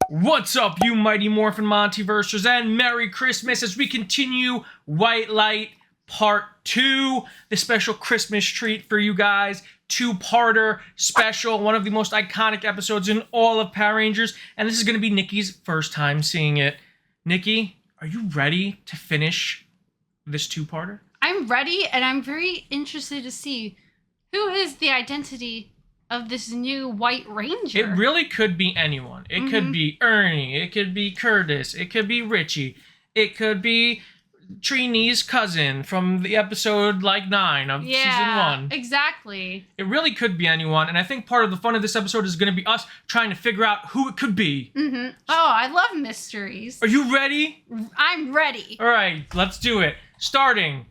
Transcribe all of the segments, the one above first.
What's up, you Mighty Morphin MontyVersers, and Merry Christmas as we continue White Light Part 2, the special Christmas treat for you guys. Two-parter special, one of the most iconic episodes in all of Power Rangers, and this is going to be Nikki's first time seeing it. Nikki, are you ready to finish this two-parter? I'm ready, and I'm very interested to see who is the identity of this new White Ranger. It really could be anyone. It could be Ernie. It could be Curtis. It could be Richie. It could be Trini's cousin from the episode, 9 of season 1. Exactly. It really could be anyone, and I think part of the fun of this episode is going to be us trying to figure out who it could be. Oh, I love mysteries. Are you ready? I'm ready. All right, let's do it. Starting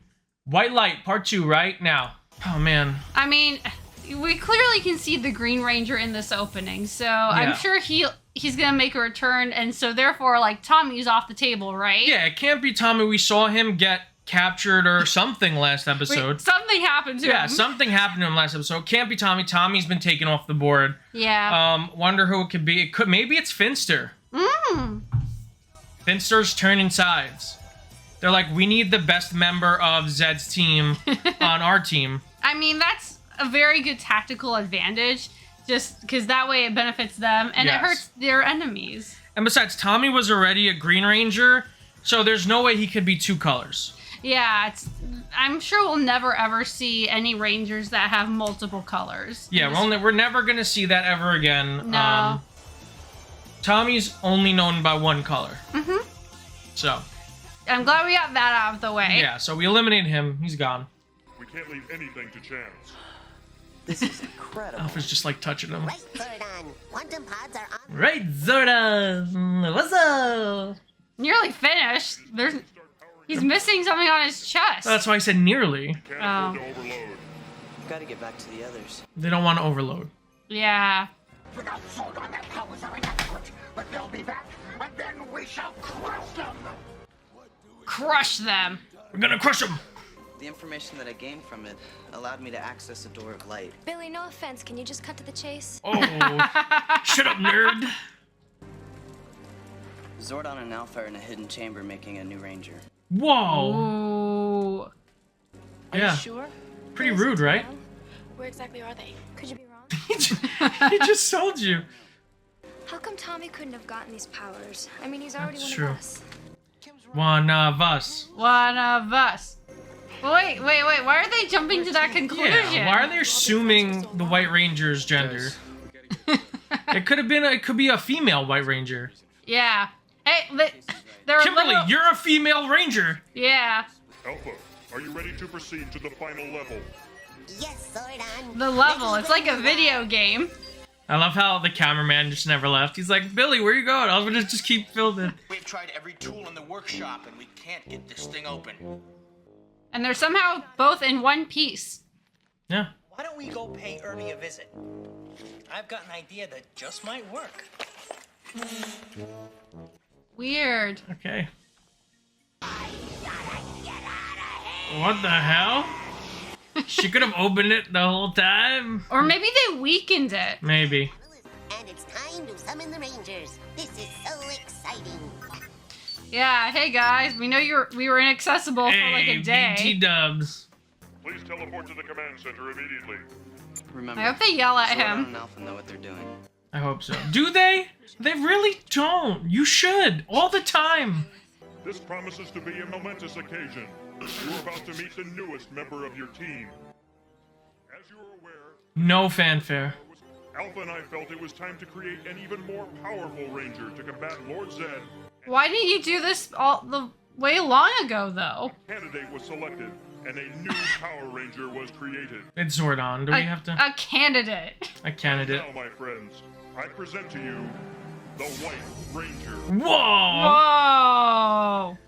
White Light Part 2 right now. Oh, man. I mean, we clearly can see the Green Ranger in this opening, so I'm sure he's gonna make a return, and so therefore, Tommy's off the table, right? Yeah, it can't be Tommy. We saw him get captured or something last episode. Wait, something happened to him. Yeah, something happened to him last episode. Can't be Tommy. Tommy's been taken off the board. Yeah. Wonder who it could be. Maybe it's Finster. Finster's turning sides. They're like, we need the best member of Zedd's team on our team. I mean, that's a very good tactical advantage, just because that way it benefits them and it hurts their enemies. And besides, Tommy was already a Green Ranger, so there's no way he could be two colors. Yeah, I'm sure we'll never ever see any Rangers that have multiple colors. Yeah, we're never gonna see that ever again. No. Tommy's only known by one color. So. I'm glad we got that out of the way. Yeah, so we eliminated him. He's gone. We can't leave anything to chance. This is incredible. Alpha's just touching him. Right, Zordon. Quantum pods are on. Right, Zordon. What's up? Nearly finished. He's missing something on his chest. That's why I said nearly. Can't afford to overload. Gotta get back to the others. They don't want to overload. Yeah. Without Zordon, their powers are inadequate. But they'll be back, and then we shall crush them. Crush them. We're gonna crush them. The information that I gained from it allowed me to access a door of light. Billy, no offense. Can you just cut to the chase? Oh, shut up, nerd. Zordon and Alpha are in a hidden chamber making a new ranger. Whoa. Ooh. Are Yeah. you sure? Pretty rude, right? Where exactly are they? Could you be wrong? He just sold you. How come Tommy couldn't have gotten these powers? I mean, he's already That's one true. of us. One of us. One of us. Wait. Why are they jumping to that conclusion? Yeah, why are they assuming the White Ranger's gender? It could be a female White Ranger. Yeah. Hey, they're Kimberly, you're a female Ranger. Yeah. Alpha, are you ready to proceed to the final level? Yes, Zordon. The level. It's like a video game. I love how the cameraman just never left. He's like, Billy, where you going? I'm gonna just keep filming. We've tried every tool in the workshop and we can't get this thing open. And they're somehow both in one piece. Yeah. Why don't we go pay Ernie a visit? I've got an idea that just might work. Weird. Okay. What the hell? She could have opened it the whole time. Or maybe they weakened it. Maybe. And it's time to summon the Rangers. This is so exciting. Yeah, hey guys, we know we were inaccessible for like a day. BT dubs. Please teleport to the command center immediately. Remember, I hope they yell at Zordon him. and Alpha know what they're doing. I hope so. Do they? They really don't. You should. All the time. This promises to be a momentous occasion. You are about to meet the newest member of your team. As you are aware, No fanfare. Alpha and I felt it was time to create an even more powerful Ranger to combat Lord Zedd. Why didn't you do this all the way long ago, though? A candidate was selected, and a new Power Ranger was created. It's Zordon. Do we have to? A candidate. A candidate. Now, my friends, I present to you the White Ranger. Whoa! Whoa!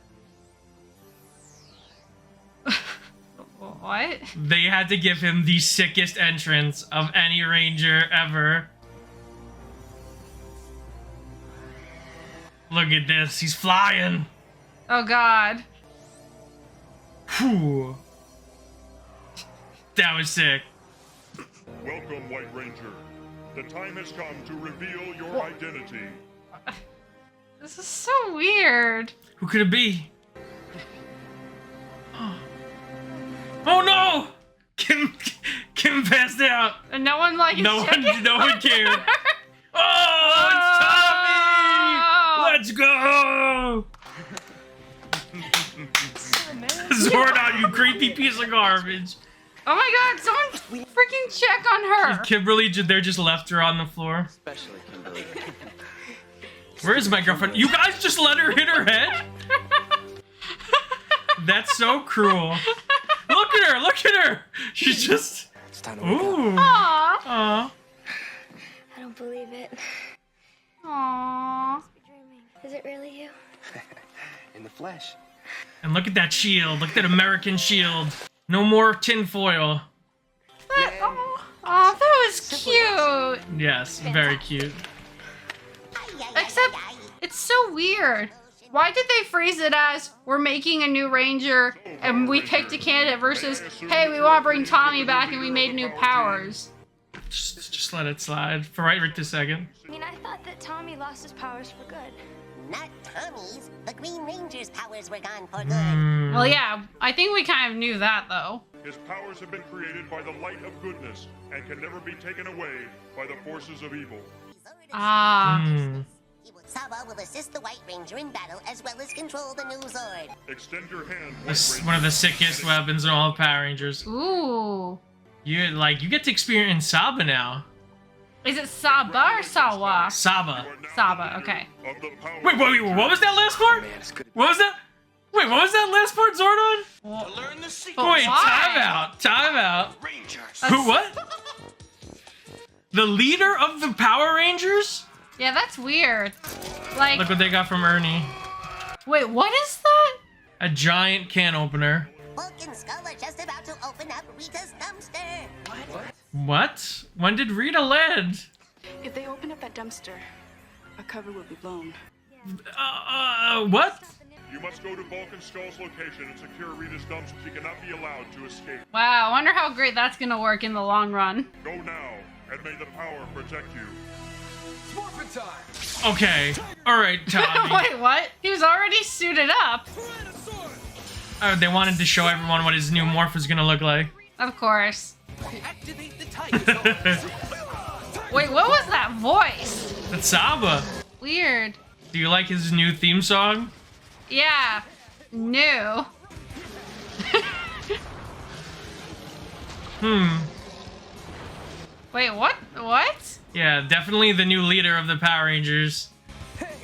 What? They had to give him the sickest entrance of any Ranger ever. Look at this. He's flying. Oh God. Whew. That was sick. Welcome, White Ranger. The time has come to reveal your identity. This is so weird. Who could it be? Oh no! Kim passed out. And no one like No one cared. Oh, it's Tommy! Let's go! Zordon, you creepy piece of garbage. Oh my god, someone freaking check on her. Kimberly, they just left her on the floor. Especially Kimberly. Where is my girlfriend? You guys just let her hit her head? That's so cruel. Look at her, look at her. She's just... It's time to wake up. Ooh. Aww. Aw. I don't believe it. Aww. Dreaming. Is it really you? In the flesh. And look at that shield. Look at that American shield. No more tinfoil. Oh, that was cute. Yes, very cute. Except, it's so weird. Why did they phrase it as, we're making a new ranger, and we picked a candidate, versus, hey, we want to bring Tommy back and we made new powers? Just let it slide for right this second. I mean, I thought that Tommy lost his powers for good. Not Tommy's. The Green Ranger's powers were gone for good. Well, yeah, I think we kind of knew that, though. His powers have been created by the light of goodness and can never be taken away by the forces of evil. Ah. Saba will assist the White Ranger in battle as well as control the new Zord. Extend your hand. This is one of the sickest weapons in all of Power Rangers. Ooh. You get to experience Saba now. Is it Saba or Sawa? Saba. Saba, okay. Wait, what was that last part? What was that? Wait, what was that last part, Zordon? To learn the secret. But Wait, why? time out. Rangers. Who, what? The leader of the Power Rangers? Yeah, that's weird. Like, Look what they got from Ernie. wait, what is that? A giant can opener. Bulk and Skull are just about to open up Rita's dumpster. What? When did Rita land? If they open up that dumpster, a cover will be blown. What? You must go to Bulk and Skull's location and secure Rita's dumpster. She cannot be allowed to escape. Wow, I wonder how great that's gonna work in the long run. Go now, and may the power protect you. Okay. Alright, Tommy. Wait, what? He was already suited up. They wanted to show everyone what his new morph was gonna look like. Of course. Wait, what was that voice? That's Saba. Weird. Do you like his new theme song? Yeah. New. Wait, what? What? Yeah, definitely the new leader of the Power Rangers. Hey,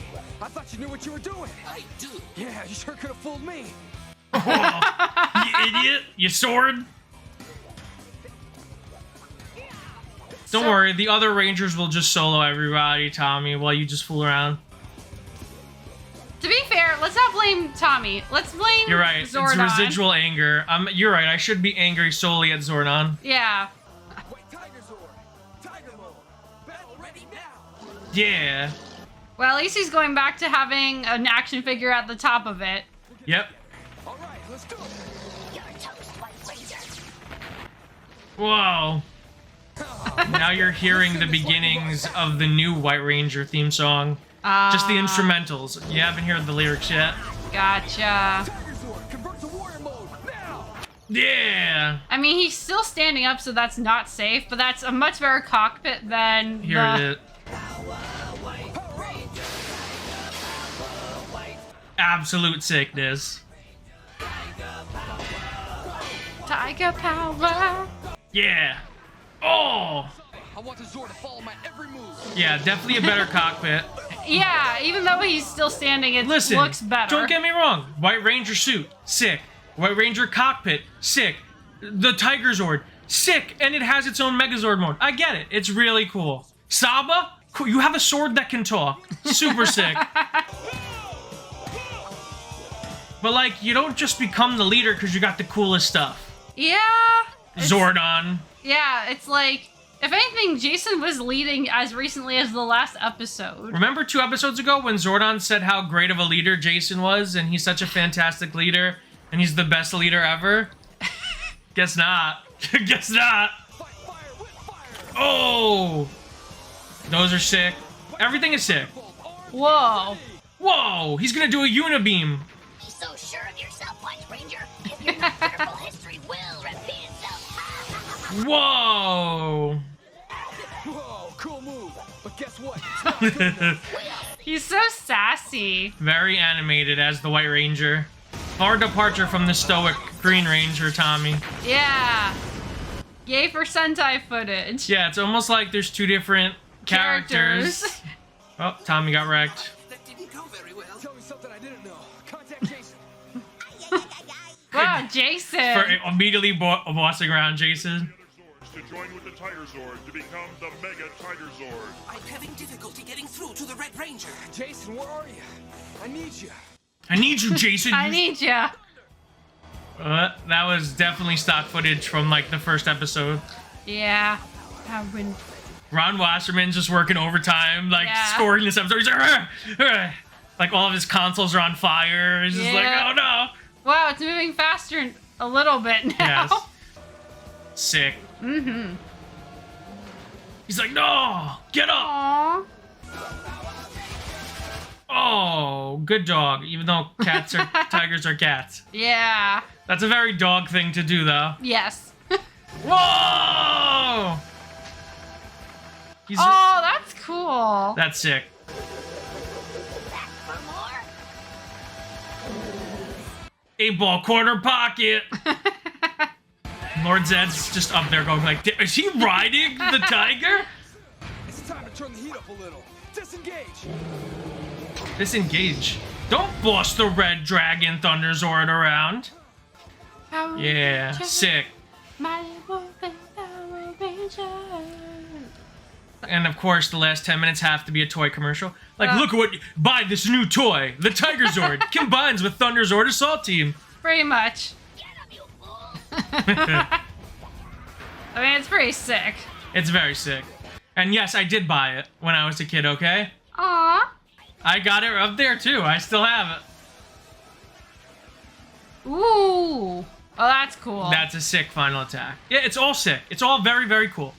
I thought you knew what you were doing. I do. Yeah, you sure could have fooled me. Oh, you idiot! You sword! Don't worry, the other Rangers will just solo everybody, Tommy, while you just fool around. To be fair, let's not blame Tommy. Let's blame You're right, Zordon. it's residual anger. You're right, I should be angry solely at Zordon. Yeah. Wait, Tiger Zord. Tiger Mode. Battle ready now. Yeah. Well, at least he's going back to having an action figure at the top of it. Yep. All right, let's do it. You're toast, White Ranger. Whoa. Now you're hearing the beginnings of the new White Ranger theme song. Just the instrumentals. You haven't heard the lyrics yet. Gotcha. Tiger Zord, convert to warrior mode now. Yeah. I mean, he's still standing up, so that's not safe, but that's a much better cockpit than Here it is. Absolute sickness. Tiger Power. Yeah. Oh. I want the Zord to follow my every move. Yeah, definitely a better cockpit. Yeah, even though he's still standing, it Listen, looks better. don't get me wrong. White Ranger suit, sick. White Ranger cockpit, sick. The Tiger Zord, sick. And it has its own Megazord mode. I get it. It's really cool. Saba, cool. You have a sword that can talk. Super sick. But, like, you don't just become the leader because you got the coolest stuff. Yeah. Zordon. Yeah, it's like, if anything, Jason was leading as recently as the last episode. Remember 2 episodes ago when Zordon said how great of a leader Jason was and he's such a fantastic leader and he's the best leader ever? Guess not. Guess not. Oh! Those are sick. Everything is sick. Whoa. Whoa! He's gonna do a unibeam. Be so sure of yourself, White Ranger. If you're not careful, history will repeat itself. Whoa! Whoa, cool move. But guess what? It's not good enough. He's so sassy. Very animated as the White Ranger. Far departure from the stoic Green Ranger, Tommy. Yeah. Yay for Sentai footage. Yeah, it's almost like there's two different characters. Oh, Tommy got wrecked. That didn't go very well. Tell me something I didn't know. Contact Jason. Wow, Jason. For immediately bossing around Jason. To join with the Tiger Zord to become the Mega Tiger Zord. I'm having difficulty getting through to the Red Ranger. Jason, where are you? I need you. I need you, Jason. I need ya. That was definitely stock footage from like the first episode. Yeah. Ron Wasserman's just working overtime, like scoring this episode. He's like, "Argh, argh." Like all of his consoles are on fire. He's just like, oh no. Wow, it's moving faster a little bit now. Yes. Sick. Mm-hmm. He's like, no, get up. Aww. Oh, good dog. Even though cats are tigers are cats. Yeah. That's a very dog thing to do, though. Yes. Whoa! Oh, that's cool. That's sick. Eight ball corner pocket. Lord Zedd's just up there going like, is he riding the tiger? It's time to turn the heat up a little. Disengage. Disengage. Don't boss the Red Dragon Thunder Zord around. Yeah, sick. And of course, the last 10 minutes have to be a toy commercial. Like, look at what, buy this new toy. The Tiger Zord combines with Thunder Zord Assault Team. Pretty much. I mean, it's pretty sick. It's very sick. And yes, I did buy it when I was a kid, okay? Aww. I got it up there too. I still have it. Ooh. Oh, that's cool. That's a sick final attack. Yeah, it's all sick. It's all very, very cool.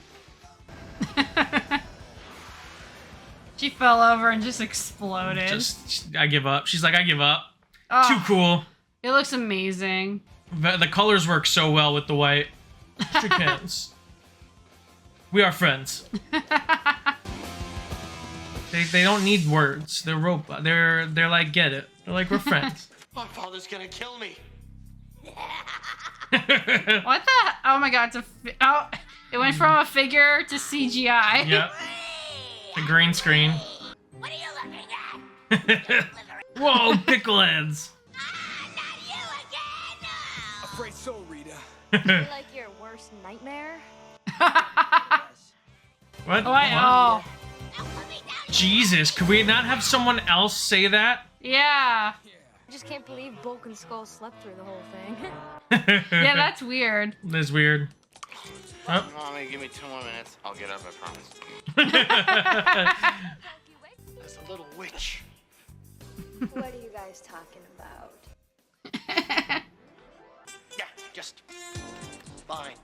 She fell over and just exploded. I give up. She's like, I give up. Oh, Too cool. It looks amazing. The colors work so well with the white. Shake hands. We are friends. They don't need words. They're robot. They're like, get it. They're like, we're friends. My father's gonna kill me. What the? Oh my god! It went from a figure to CGI. Yep. The green screen. What are you looking at? Whoa, pickle heads. Afraid so, Rita. Like your worst nightmare? What? Oh. Jesus, could we not have someone else say that? Yeah. I just can't believe Bulk and Skull slept through the whole thing. Yeah, that's weird. That's weird. Oh. Mommy, give me 2 more minutes. I'll get up, I promise. There's a little witch. What are you guys talking about? Yeah, just fine.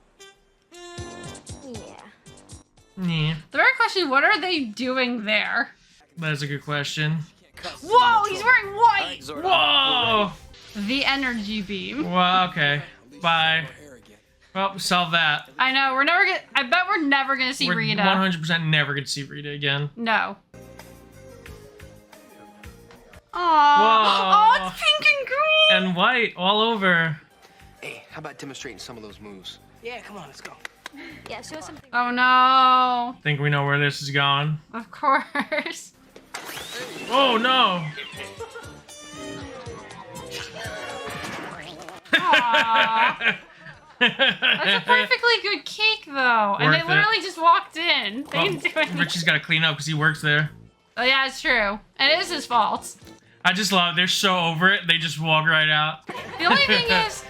Yeah. Yeah. The real question: what are they doing there? That's a good question. Whoa, he's wearing white. Whoa. The energy beam. Well, okay. Bye. Well, solve that. I know. We're never gonna. I bet we're never gonna see We're Rita. 100% never gonna see Rita again. No. Aww. Whoa. Oh, it's pink and green. And white all over. Hey, how about demonstrating some of those moves? Yeah, come on, let's go. Yeah, show us something. Oh no. Think we know where this is going. Of course. Oh no. Aww. That's a perfectly good cake, though. And they Worth it. literally just walked in. They didn't do anything. Richie's got to clean up because he works there. Oh, yeah, it's true. And it is his fault. I just love it. They're so over it. They just walk right out. The only thing is...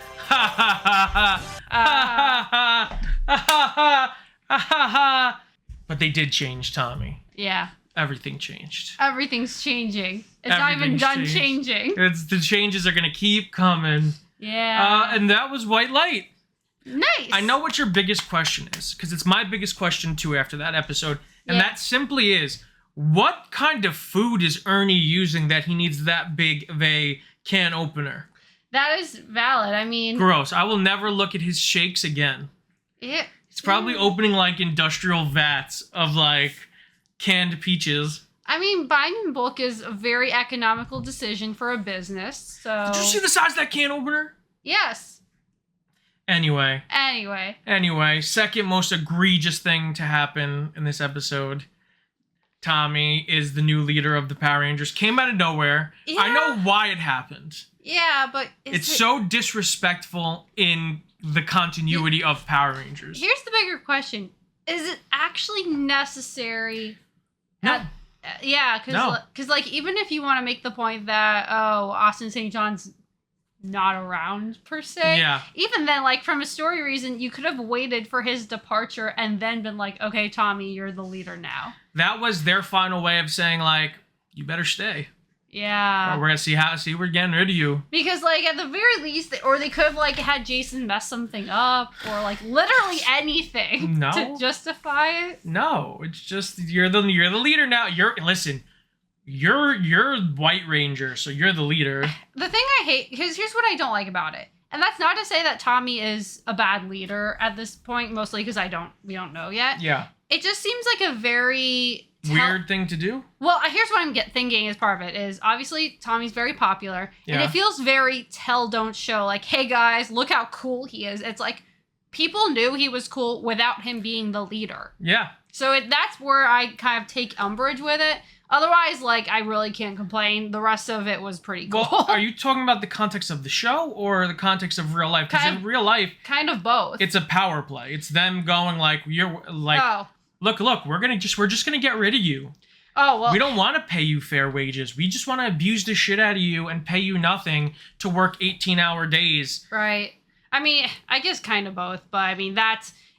But they did change Tommy. Yeah. Everything changed. Everything's changing. It's not even Everything's done changed. changing. The changes are going to keep coming. Yeah. And that was White Light. Nice. I know what your biggest question is, because it's my biggest question too after that episode. And that simply is, what kind of food is Ernie using that he needs that big of a can opener? That is valid. I mean... Gross. I will never look at his shakes again. He's probably opening, like, industrial vats of, like, canned peaches. I mean, buying in bulk is a very economical decision for a business, so... Did you see the size of that can opener? Yes. Anyway, second most egregious thing to happen in this episode. Tommy is the new leader of the Power Rangers. Came out of nowhere. Yeah. I know why it happened. Yeah, but... It's so disrespectful in the continuity of Power Rangers. Here's the bigger question. Is it actually necessary? No. Yeah, because like, even if you want to make the point that, Austin St. John's not around, per se. Yeah. Even then, like, from a story reason, you could have waited for his departure and then been like, okay, Tommy, you're the leader now. That was their final way of saying, like, you better stay. Yeah. Or we're gonna see we're getting rid of you. Because, like, at the very least, or they could have, like, had Jason mess something up, or, like, literally anything to justify it. No, it's just you're the leader now. You're White Ranger, so you're the leader. The thing I hate, because here's what I don't like about it. And that's not to say that Tommy is a bad leader at this point, mostly because we don't know yet. Yeah. It just seems like a very... weird thing to do? Well, here's what I'm thinking as part of it is, obviously, Tommy's very popular. Yeah. And it feels very tell, don't show. Like, hey, guys, look how cool he is. It's like, people knew he was cool without him being the leader. Yeah. So that's where I kind of take umbrage with it. Otherwise, like, I really can't complain. The rest of it was pretty cool. Well, are you talking about the context of the show or the context of real life? Because in real life... kind of both. It's a power play. It's them going like, look, we're just gonna get rid of you. Oh, well... we don't want to pay you fair wages. We just want to abuse the shit out of you and pay you nothing to work 18-hour days. Right. I mean, I guess kind of both, but I mean,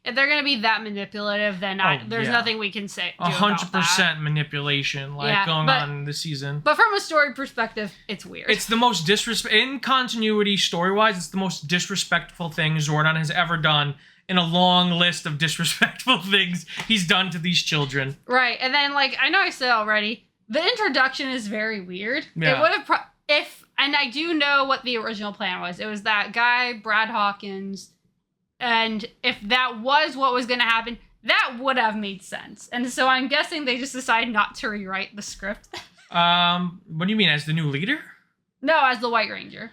if they're gonna be that manipulative, then there's nothing we can say. 100% manipulation, going on this season. But from a story perspective, it's weird. It's the most in continuity story-wise. It's the most disrespectful thing Zordon has ever done in a long list of disrespectful things he's done to these children. Right, and then like I know I said already, the introduction is very weird. Yeah. It would have and I do know what the original plan was. It was that guy Brad Hawkins. And if that was what was going to happen, that would have made sense. And so I'm guessing they just decided not to rewrite the script. What do you mean, as the new leader? No, as the White Ranger.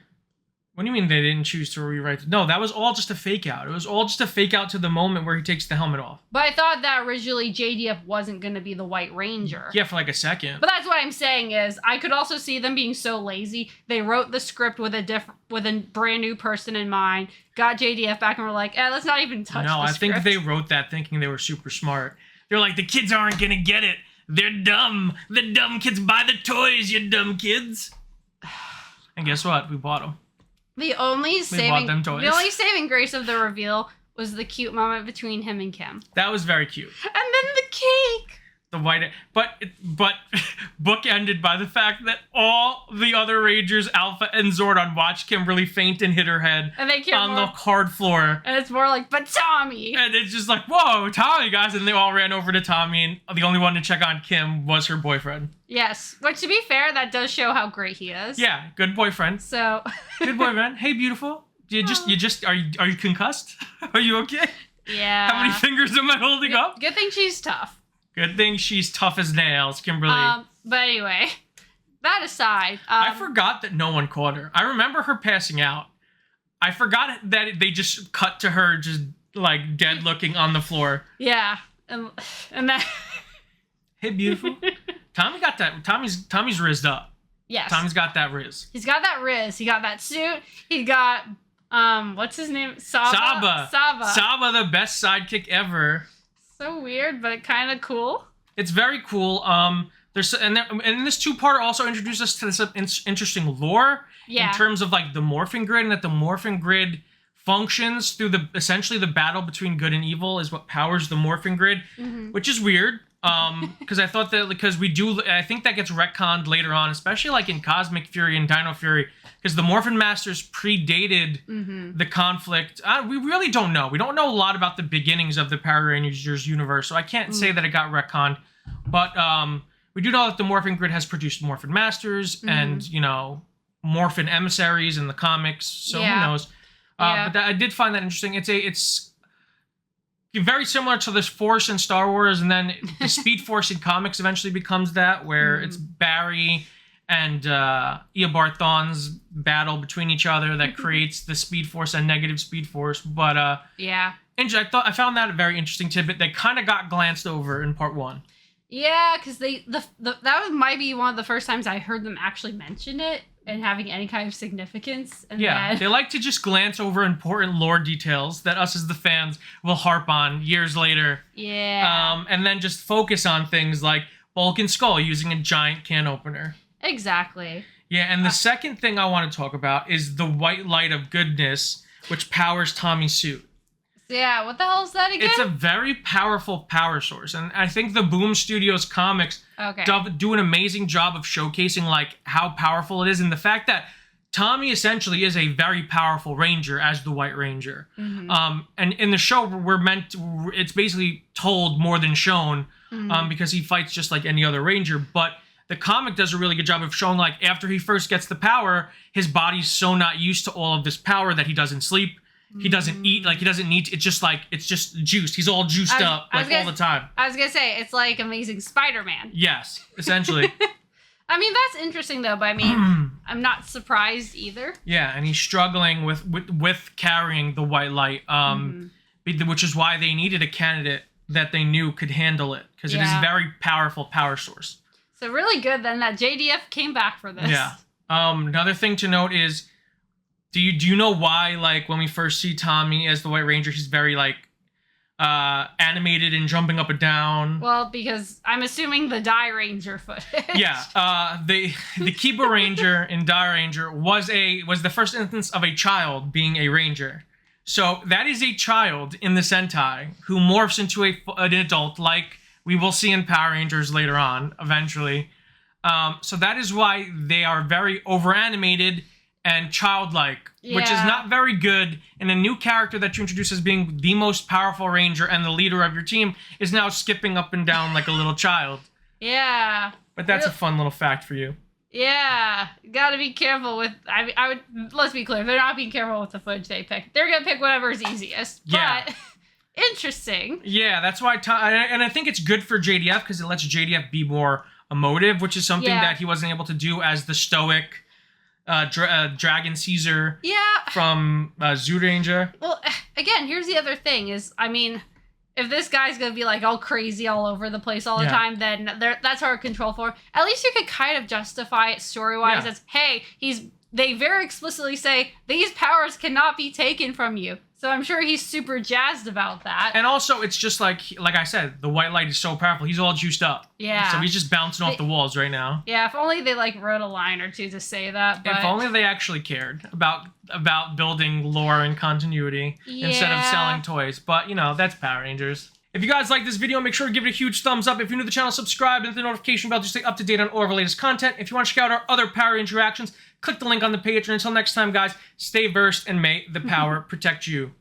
What do you mean they didn't choose to rewrite it? No, that was all just a fake out. It was all just a fake out to the moment where he takes the helmet off. But I thought that originally JDF wasn't going to be the White Ranger. Yeah, for like a second. But that's what I'm saying is, I could also see them being so lazy. They wrote the script with a brand new person in mind, got JDF back and were like, let's not even touch the script. No, I think they wrote that thinking they were super smart. They're like, the kids aren't going to get it. They're dumb. The dumb kids buy the toys, you dumb kids. And guess what? We bought them. The only saving grace of the reveal was the cute moment between him and Kim. That was very cute. And then the cake. The white, but bookended by the fact that all the other Rangers, Alpha and Zordon, watched Kimberly faint and hit her head on the hard floor. And it's more like, but Tommy. And it's just like, whoa, Tommy, guys. And they all ran over to Tommy, and the only one to check on Kim was her boyfriend. Yes, which to be fair, that does show how great he is. Yeah, good boyfriend. So good boyfriend. Hey, beautiful. Are you concussed? Are you okay? Yeah. How many fingers am I holding up? Good thing she's tough. Good thing she's tough as nails, Kimberly. But anyway, that aside, I forgot that no one caught her. I remember her passing out. I forgot that they just cut to her just like dead looking on the floor. Yeah, and that. Hey, beautiful. Tommy got that. Tommy's rizzed up. Yes. Tommy's got that riz. He's got that riz. He got that suit. He got what's his name? Saba, the best sidekick ever. So weird, but kind of cool. It's very cool. And this two-part also introduced us to some interesting lore in terms of like the morphing grid, and that the morphing grid functions through essentially the battle between good and evil is what powers the morphing grid, which is weird. Because I thought that I think that gets retconned later on, especially like in Cosmic Fury and Dino Fury, because the Morphin Masters predated the conflict. We really don't know. We don't know a lot about the beginnings of the Power Rangers universe, so I can't say that it got retconned. But we do know that the Morphin Grid has produced Morphin Masters and, you know, Morphin Emissaries in the comics, so who knows. But I did find that interesting. It's very similar to this Force in Star Wars, and then the Speed Force in comics eventually becomes that, where it's Barry and Eobard Thawne's battle between each other that creates the Speed Force and negative Speed Force. But I found that a very interesting tidbit that kind of got glanced over in part 1. Yeah, because might be one of the first times I heard them actually mention it and having any kind of significance. And they like to just glance over important lore details that us as the fans will harp on years later. Yeah. And then just focus on things like Bulk and Skull using a giant can opener. Exactly. Yeah, and the second thing I want to talk about is the white light of goodness, which powers Tommy's suit. Yeah, what the hell is that again? It's a very powerful power source, and I think the Boom Studios comics do an amazing job of showcasing like how powerful it is, and the fact that Tommy essentially is a very powerful Ranger as the White Ranger. And in the show, it's basically told more than shown, because he fights just like any other Ranger, but the comic does a really good job of showing, like, after he first gets the power, his body's so not used to all of this power that he doesn't sleep. He doesn't eat, like, he doesn't need to, it's just juiced. He's all juiced up, like, all the time. I was gonna say, it's like Amazing Spider-Man. Yes, essentially. I mean, that's interesting, though, but I mean, I'm not surprised either. Yeah, and he's struggling with carrying the white light, which is why they needed a candidate that they knew could handle it, because it is a very powerful power source. So really good, then, that JDF came back for this. Yeah. Another thing to note is, do you know why, like, when we first see Tommy as the White Ranger, he's very, like, animated and jumping up and down? Well, because I'm assuming the Die Ranger footage. Yeah, the Kiba Ranger in Die Ranger was the first instance of a child being a Ranger. So that is a child in the Sentai who morphs into an adult, like we will see in Power Rangers later on, eventually. So that is why they are very over-animated and childlike, which is not very good. And a new character that you introduce as being the most powerful Ranger and the leader of your team is now skipping up and down like a little child. Yeah. But that's a fun little fact for you. Yeah, gotta be careful with. I would. Let's be clear, they're not being careful with the footage they pick. They're gonna pick whatever is easiest. Yeah. But interesting. Yeah, that's why. And I think it's good for JDF because it lets JDF be more emotive, which is something that he wasn't able to do as the stoic Dragon Caesar from Zoo Ranger. Well, again, here's the other thing is, I mean, if this guy's gonna be like all crazy all over the place all the time, then that's hard to control for. At least you could kind of justify it story-wise as, hey, they very explicitly say, these powers cannot be taken from you. So I'm sure he's super jazzed about that. And also, it's just like I said, the white light is so powerful. He's all juiced up. Yeah. So he's just bouncing off the walls right now. Yeah, if only they like wrote a line or two to say that. But... If only they actually cared about building lore and continuity instead of selling toys. But, you know, that's Power Rangers. If you guys like this video, make sure to give it a huge thumbs up. If you're new to the channel, subscribe and hit the notification bell to stay up to date on all of our latest content. If you want to check out our other Power Ranger reactions, click the link on the page. And until next time, guys, stay versed and may the power protect you.